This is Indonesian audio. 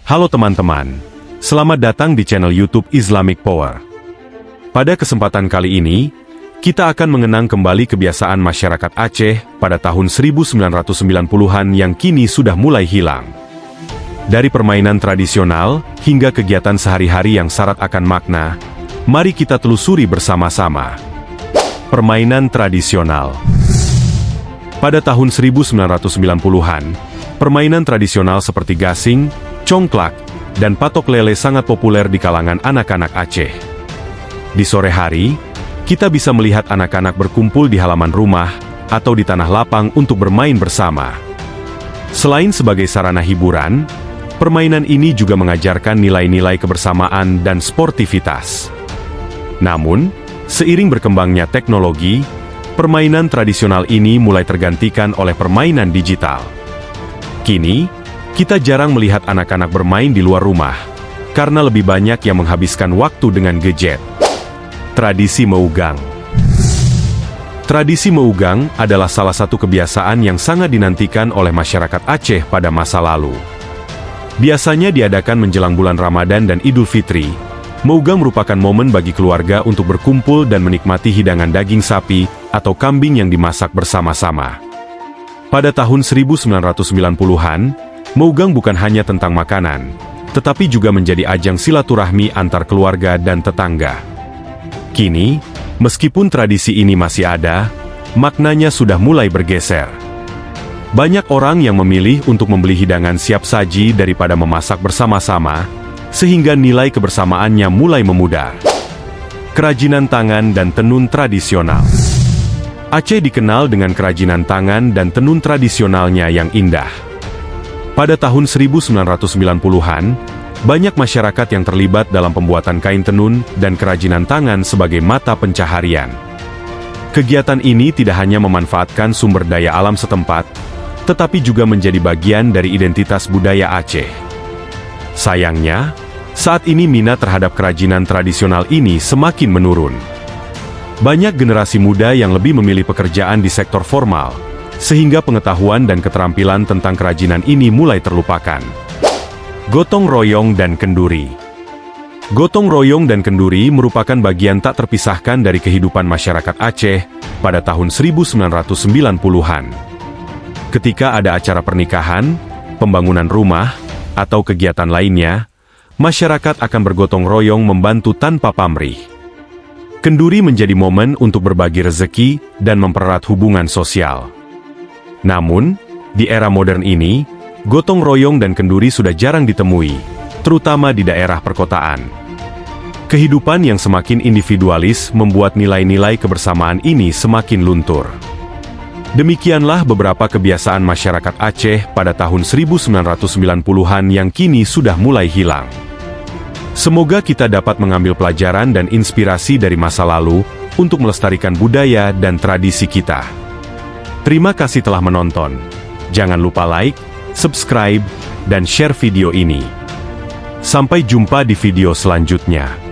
Halo teman-teman, selamat datang di channel YouTube Islamic Power. Pada kesempatan kali ini, kita akan mengenang kembali kebiasaan masyarakat Aceh pada tahun 1990-an yang kini sudah mulai hilang. Dari permainan tradisional hingga kegiatan sehari-hari yang syarat akan makna, mari kita telusuri bersama-sama. Permainan tradisional. Pada tahun 1990-an, permainan tradisional seperti gasing, congklak, dan patok lele sangat populer di kalangan anak-anak Aceh. Di sore hari, kita bisa melihat anak-anak berkumpul di halaman rumah atau di tanah lapang untuk bermain bersama. Selain sebagai sarana hiburan, permainan ini juga mengajarkan nilai-nilai kebersamaan dan sportivitas. Namun, seiring berkembangnya teknologi, permainan tradisional ini mulai tergantikan oleh permainan digital. Kini, kita jarang melihat anak-anak bermain di luar rumah, karena lebih banyak yang menghabiskan waktu dengan gadget. Tradisi meugang. Tradisi meugang adalah salah satu kebiasaan yang sangat dinantikan oleh masyarakat Aceh pada masa lalu. Biasanya diadakan menjelang bulan Ramadan dan Idul Fitri. Meugang merupakan momen bagi keluarga untuk berkumpul dan menikmati hidangan daging sapi atau kambing yang dimasak bersama-sama. Pada tahun 1990-an, meugang bukan hanya tentang makanan, tetapi juga menjadi ajang silaturahmi antar keluarga dan tetangga. Kini, meskipun tradisi ini masih ada, maknanya sudah mulai bergeser. Banyak orang yang memilih untuk membeli hidangan siap saji daripada memasak bersama-sama, sehingga nilai kebersamaannya mulai memudar. Kerajinan tangan dan tenun tradisional. Aceh dikenal dengan kerajinan tangan dan tenun tradisionalnya yang indah. Pada tahun 1990-an, banyak masyarakat yang terlibat dalam pembuatan kain tenun dan kerajinan tangan sebagai mata pencaharian. Kegiatan ini tidak hanya memanfaatkan sumber daya alam setempat, tetapi juga menjadi bagian dari identitas budaya Aceh. Sayangnya, saat ini minat terhadap kerajinan tradisional ini semakin menurun. Banyak generasi muda yang lebih memilih pekerjaan di sektor formal, sehingga pengetahuan dan keterampilan tentang kerajinan ini mulai terlupakan. Gotong royong dan kenduri. Gotong royong dan kenduri merupakan bagian tak terpisahkan dari kehidupan masyarakat Aceh pada tahun 1990-an. Ketika ada acara pernikahan, pembangunan rumah, atau kegiatan lainnya, masyarakat akan bergotong royong membantu tanpa pamrih. Kenduri menjadi momen untuk berbagi rezeki dan mempererat hubungan sosial. Namun, di era modern ini, gotong royong dan kenduri sudah jarang ditemui, terutama di daerah perkotaan. Kehidupan yang semakin individualis membuat nilai-nilai kebersamaan ini semakin luntur. Demikianlah beberapa kebiasaan masyarakat Aceh pada tahun 1990-an yang kini sudah mulai hilang. Semoga kita dapat mengambil pelajaran dan inspirasi dari masa lalu untuk melestarikan budaya dan tradisi kita. Terima kasih telah menonton. Jangan lupa like, subscribe, dan share video ini. Sampai jumpa di video selanjutnya.